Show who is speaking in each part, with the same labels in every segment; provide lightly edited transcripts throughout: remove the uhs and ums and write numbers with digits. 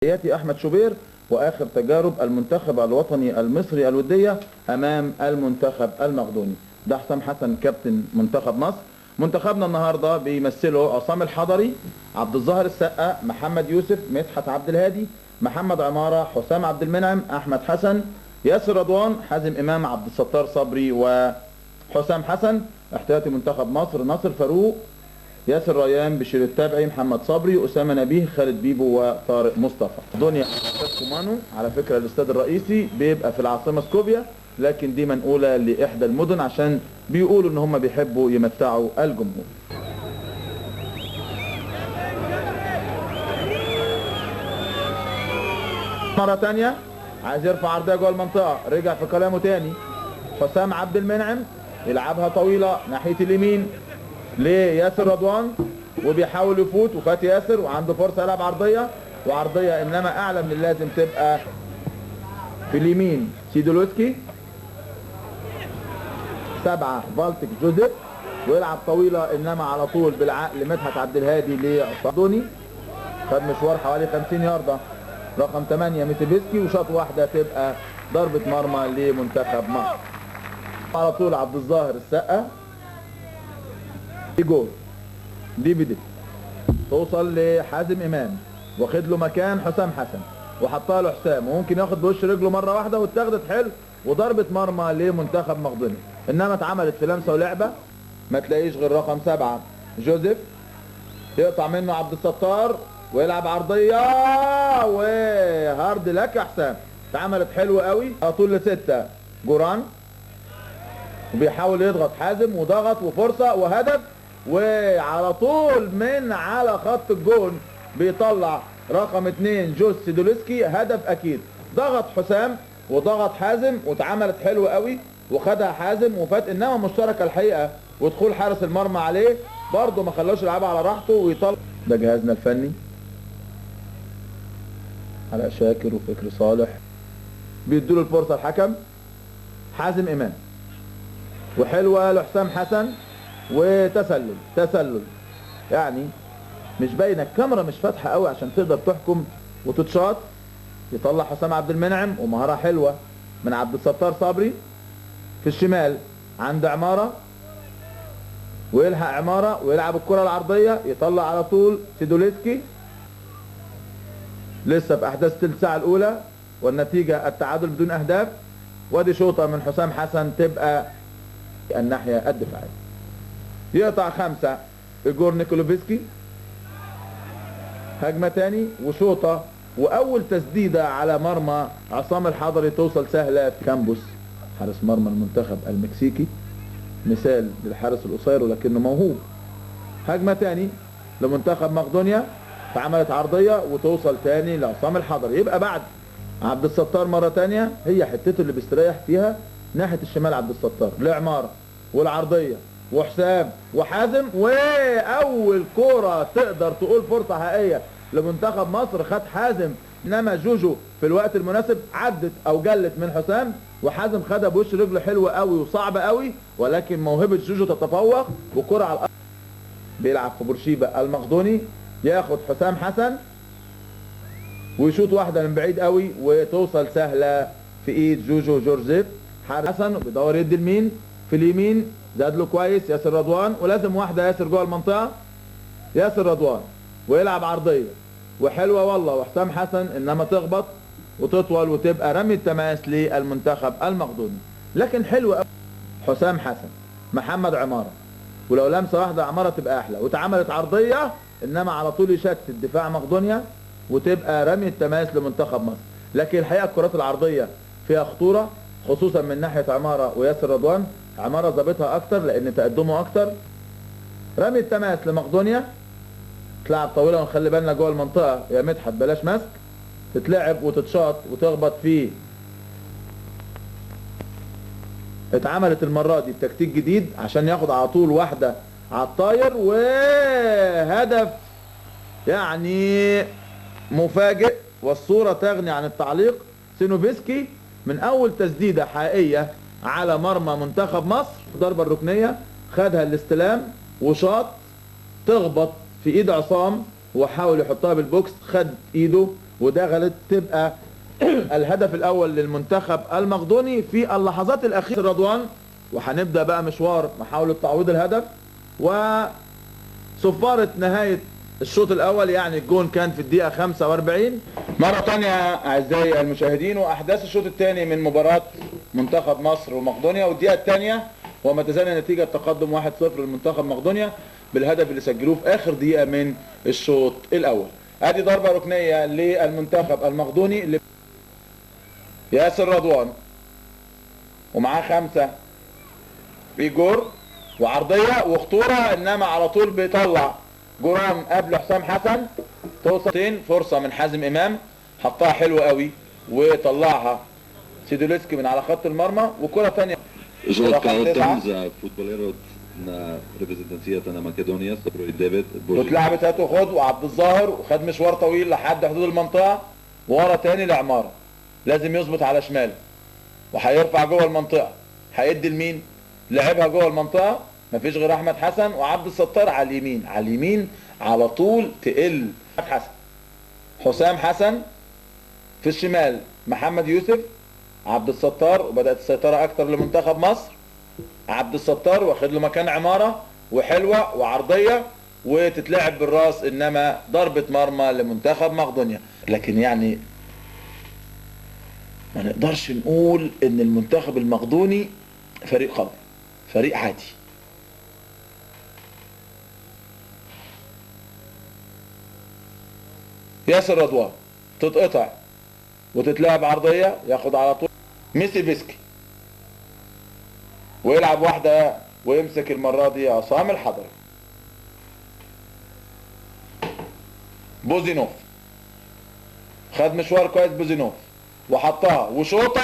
Speaker 1: ياتي أحمد شوبير وآخر تجارب المنتخب الوطني المصري الودية أمام المنتخب المقدوني. ده حسام حسن كابتن منتخب مصر. منتخبنا النهارده بيمثله عصام الحضري، عبد الظاهر السقا، محمد يوسف، مدحت عبد الهادي، محمد عمارة، حسام عبد المنعم، أحمد حسن، ياسر رضوان، حازم إمام، عبد الستار صبري وحسام حسن. احتياطي منتخب مصر ناصر فاروق، ياسر ريان، بشير التابعي، محمد صبري، أسامة نبيه، خالد بيبو وطارق مصطفى. دنيا كومانو. على فكرة الاستاد الرئيسي بيبقى في العاصمة سكوبيا، لكن دي منقولة لإحدى المدن عشان بيقولوا إن هم بيحبوا يمتعوا الجمهور. مرة تانية عايز يرفع عرضية جوه المنطقة، رجع في كلامه تاني. حسام عبد المنعم يلعبها طويلة ناحية اليمين لياسر رضوان وبيحاول يفوت، وفات ياسر وعنده فرصة يلعب عرضية انما اعلى من اللازم تبقى في اليمين سيدولوسكي. 7 فالتك جوزيف ويلعب طويلة انما على طول بالعقل مدحت عبد الهادي للصدوني. خد مشوار حوالي 50 ياردة. رقم 8 ميتيفيسكي وشاط واحدة تبقى ضربة مرمى لمنتخب مصر. على طول عبد الظاهر السقا جول دي بدي توصل لحازم امام، واخد له مكان حسام حسن وحطها له حسام، وممكن ياخد بوش رجله مره واحده واتاخدت حلو وضربه مرمى لمنتخب مقدونيا. انما اتعملت في لمسه ولعبه ما تلاقيش غير رقم 7 جوزيف يقطع منه عبد الستار ويلعب عرضيه وهارد لك يا حسام. اتعملت حلوه قوي على طول ل6 جوران وبيحاول يضغط حازم وضغط وفرصه وهدف، وعلى طول من على خط الجون بيطلع رقم 2 جوز سيدولسكي هدف اكيد. ضغط حسام وضغط حازم واتعملت حلوه قوي وخدها حازم وفات، انما مشتركه الحقيقه ودخول حارس المرمى عليه برضه ما خلاش يلعبها على راحته ويطلع. ده جهازنا الفني علاء شاكر وفكري صالح بيدوا له الفرصه الحكم حازم امام، وحلوه لحسام حسن وتسلل يعني مش باينه، الكاميرا مش فاتحه قوي عشان تقدر تحكم وتتشاط. يطلع حسام عبد المنعم ومهاره حلوه من عبد الستار صبري في الشمال عند عماره ويلحق عماره ويلعب الكره العرضيه، يطلع على طول سيدوليسكي. لسه في احداث ثلث ساعه الاولى والنتيجه التعادل بدون اهداف. وادي شوطه من حسام حسن تبقى الناحيه الدفاعيه. يقطع 5 إيجور نيكولوفسكي. هجمة تاني وشوطة وأول تسديدة على مرمى عصام الحضري توصل سهلة. كامبوس حارس مرمى المنتخب المكسيكي مثال للحارس القصير ولكنه موهوب. هجمة تاني لمنتخب مقدونيا فعملت عرضية وتوصل تاني لعصام الحضري. يبقى بعد عبد الستار مرة تانية هي حتته اللي بيستريح فيها ناحية الشمال عبد الستار لعمارة والعرضية وحسام وحازم، واول كوره تقدر تقول فرصه حقيقيه لمنتخب مصر خد حازم، انما جوجو في الوقت المناسب عدت او جلت من حسام وحازم خدها بوش رجله حلوه قوي وصعبه قوي، ولكن موهبه جوجو تتفوق وكره على الارض. بيلعب في بورشيبه المقدوني ياخد حسام حسن ويشوط واحده من بعيد قوي وتوصل سهله في ايد جوجو جورجيف. حسن بيدور يدي لمين في اليمين، زاد له كويس ياسر رضوان ولازم واحده ياسر جوه المنطقه. ياسر رضوان ويلعب عرضيه وحلوه والله وحسام حسن، انما تخبط وتطول وتبقى رمي التماس للمنتخب المقدوني. لكن حلوه حسام حسن محمد عماره، ولو لمسه واحده عماره تبقى احلى، واتعملت عرضيه انما على طول يشتت دفاع مقدونيا وتبقى رمي التماس لمنتخب مصر. لكن الحقيقه الكرات العرضيه فيها خطوره خصوصا من ناحيه عماره وياسر رضوان. عمارة ظابطها اكتر لان تقدمه اكتر. رمي التماس لمقدونيا تلعب طويله ونخلي بالنا جوه المنطقه يا مدحت بلاش ماسك، تتلعب وتتشاط وتخبط فيه. اتعملت المره دي بتكتيك جديد عشان ياخد على طول واحده على الطاير وهدف يعني مفاجئ والصوره تغني عن التعليق. سينوفسكي من اول تسديده حقيقيه على مرمى منتخب مصر الضربه الركنيه خدها الاستلام وشاط تخبط في ايد عصام وحاول يحطها بالبوكس، خد ايده وده غلط تبقى الهدف الاول للمنتخب المقدوني في اللحظات الاخيرة رضوان. وهنبدأ بقى مشوار محاولة تعويض الهدف وصفارة نهاية الشوط الاول، يعني الجون كان في الدقيقة 45. مرة تانية اعزائي المشاهدين، واحداث الشوط الثاني من مباراة منتخب مصر ومقدونيا، والدقيقة الثانية وما تزال النتيجة تقدم 1-0 لمنتخب مقدونيا بالهدف اللي سجلوه في اخر دقيقة من الشوط الاول. ادي ضربة ركنية للمنتخب المقدوني اللي ياسر رضوان ومعاه 5 بيجور وعرضية وخطورة، انما على طول بيطلع جرام قبل حسام حسن. توصل فرصة من حازم امام حطها حلوة قوي وطلعها سيدوليسكي من على خط المرمى. وكرة تانية واتلعبت هات وخد وعبد الظاهر وخد مشوار طويل لحد حدود المنطقة ورا تاني لعمارة، لازم يظبط على شماله وهيرفع جوه المنطقة. هيدي لمين؟ لعبها جوه المنطقة، مفيش غير احمد حسن وعبد الستار على اليمين. على اليمين على طول تقل حسن، حسام حسن في الشمال، محمد يوسف، عبد الستار، وبدأت السيطرة اكتر لمنتخب مصر. عبد الستار واخد له مكان عمارة وحلوة وعرضية وتتلعب بالراس، انما ضربة مرمى لمنتخب مقدونيا. لكن يعني ما نقدرش نقول ان المنتخب المقدوني فريق قوي، فريق عادي. ياسر رضوان تتقطع وتتلعب عرضية، ياخد على طول ميسي فيسكي ويلعب واحدة ويمسك المرة دي عصام الحضري. بوزينوف خد مشوار كويس بوزينوف وحطها وشوطة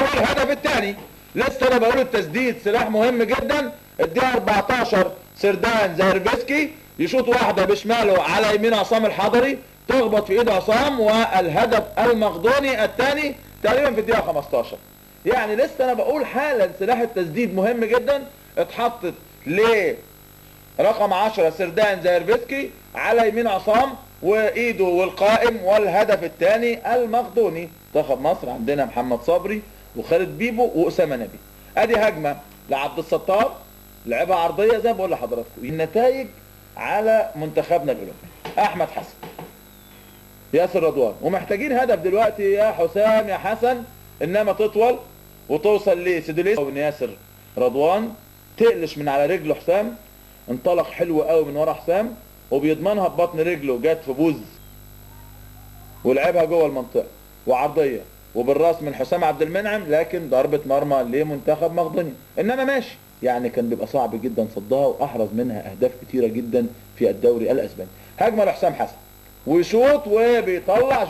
Speaker 1: والهدف الثاني. لسه انا بقول التسديد سلاح مهم جدا. الدقيقة 14 سردان زهربسكي يشوط واحدة بشماله على يمين عصام الحضري تخبط في ايد عصام، والهدف المقدوني الثاني تقريبا في الدقيقة 15. يعني لسه انا بقول حالا سلاح التسديد مهم جدا. اتحطت لرقم 10 سردان زهربسكي على يمين عصام وايده والقائم، والهدف الثاني المقدوني. منتخب مصر عندنا محمد صبري وخالد بيبو واسامه نبي. ادي هجمه لعبد الستار لعبها عرضيه زي ما بقول لحضراتكم. النتائج على منتخبنا الاولمبي احمد حسن ياسر رضوان، ومحتاجين هدف دلوقتي يا حسام يا حسن، انما تطول وتوصل لسيدوليس وابن ياسر رضوان تقلش من على رجله حسام. انطلق حلو قوي من ورا حسام وبيضمنها ببطن رجله، جت في بوز ولعبها جوه المنطقه وعرضيه وبالراس من حسام عبد المنعم، لكن ضربه مرمى لمنتخب مقدونيا. انما ماشي، يعني كان بيبقى صعب جدا صدها واحرز منها اهداف كتيره جدا في الدوري الاسباني. هجمه لحسام حسن ويشوط وبيطلع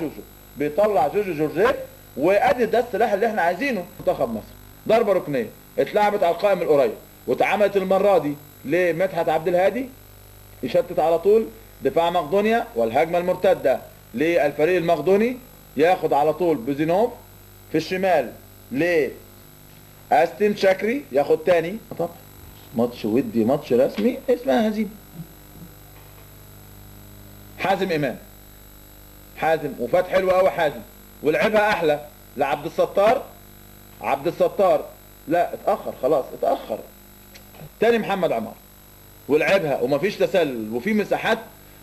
Speaker 1: جوجو جورجيف. وادي ده السلاح اللي احنا عايزينه منتخب مصر. ضربه ركنيه اتلعبت على القائم القريب واتعملت المره دي لمدحت عبد الهادي، يشتت على طول دفاع مقدونيا، والهجمه المرتده للفريق المقدوني ياخد على طول بوزينوف في الشمال لاستين شاكري ياخد تاني. طبعا ماتش ودي ماتش رسمي اسمها هزيمه. حازم امام وفات حلو قوي حازم ولعبها احلى لعبد الستار. عبد الستار لا اتاخر، خلاص اتاخر تاني. محمد عمار ولعبها ومفيش تسلل وفي مساحات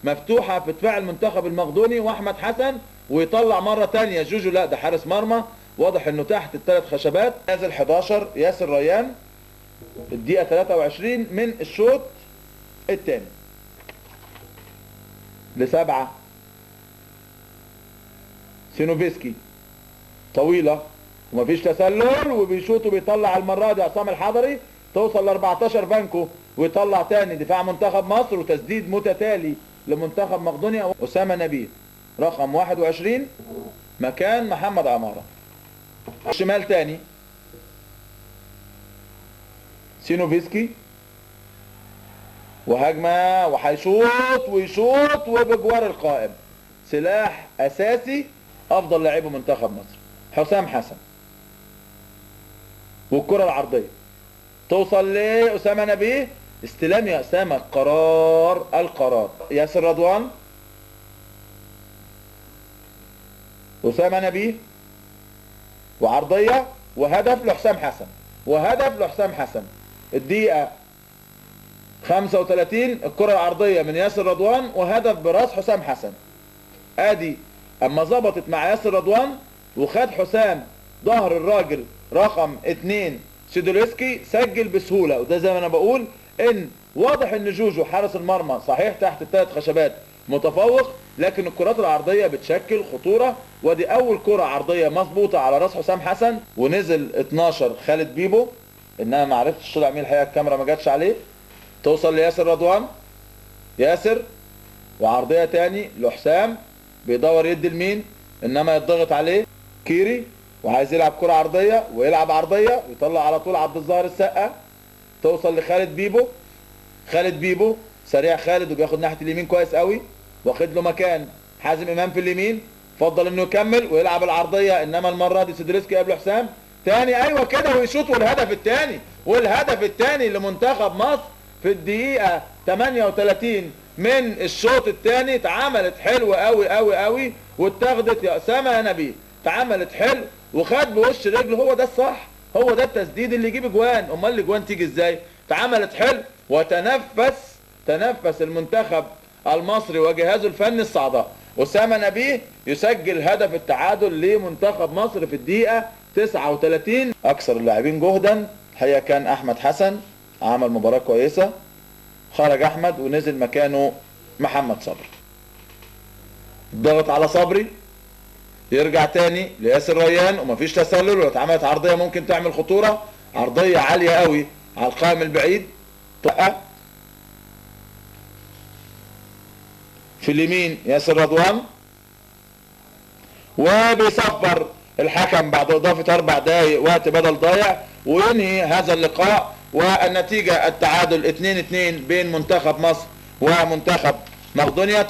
Speaker 1: مفتوحه في دفاع المنتخب المقدوني. واحمد حسن ويطلع مره تانية جوجو، لا ده حارس مرمى واضح انه تحت الثلاث خشبات. نازل 11 ياسر ريان الدقيقه 23 من الشوط الثاني ل7 سينوفسكي طويله ومفيش تسلل وبيشوط وبيطلع المره دي عصام الحضري. توصل ل 14 بانكو ويطلع تاني دفاع منتخب مصر، وتسديد متتالي لمنتخب مقدونيا. اسامه نبيل رقم 21 مكان محمد عماره. شمال تاني سينوفسكي وهجمه وهيشوط ويشوط وبجوار القائم. سلاح اساسي افضل لاعبه منتخب مصر حسام حسن. والكره العرضيه توصل لاسامه نبيه. استلام يا اسامه، القرار ياسر رضوان أسامة نبيه، وعرضية وهدف لحسام حسن، وهدف لحسام حسن. الدقيقة 35 الكرة العرضية من ياسر رضوان وهدف براس حسام حسن. ادي اما ظبطت مع ياسر رضوان وخد حسام ظهر الراجل رقم 2 سيدوليسكي، سجل بسهولة. وده زي ما انا بقول ان واضح ان جوجو حارس المرمى صحيح تحت الثلاث خشبات متفوق، لكن الكرات العرضية بتشكل خطورة. ودي اول كرة عرضية مظبوطة على راس حسام حسن، ونزل 12 خالد بيبو، انما ما عرفتش طلع مين الحقيقة، الكاميرا ما جاتش عليه. توصل لياسر رضوان، ياسر وعرضية تاني لحسام، بيدور يدي لمين انما يضغط عليه كيري، وعايز يلعب كرة عرضية ويلعب عرضية ويطلع على طول عبد الظاهر السقا. توصل لخالد بيبو، خالد بيبو سريع خالد وبياخد ناحية اليمين كويس قوي، واخد له مكان حازم امام في اليمين، فضل انه يكمل ويلعب العرضية، انما المرة دي سيدريسكي قبل حسام تاني، ايوه كده، ويشوط. والهدف التاني، والهدف التاني لمنتخب مصر في الدقيقة 38 من الشوط الثاني. اتعملت حلوة قوي قوي قوي، واتاخدت يا اسامة يا نبيل، اتعملت حلو وخد بوش رجله. هو ده الصح، هو ده التسديد اللي يجيب اجوان. امال الاجوان تيجي ازاي؟ اتعملت حلو تنفس المنتخب المصري وجهازه الفني الصعداء. اسامة نبيه يسجل هدف التعادل لمنتخب مصر في الدقيقة 39. اكثر اللاعبين جهدا الحقيقة كان احمد حسن، عمل مباراة كويسة. خرج احمد ونزل مكانه محمد صبري. ضغط على صبري، يرجع تاني لياسر ريان ومفيش تسلل، ولو اتعملت عرضية ممكن تعمل خطورة. عرضية عالية قوي على القائم البعيد، في اليمين ياسر رضوان، وبيصفر الحكم بعد اضافة 4 دقايق وقت بدل ضايع، وينهي هذا اللقاء. والنتيجة التعادل 2-2 بين منتخب مصر ومنتخب مقدونيا.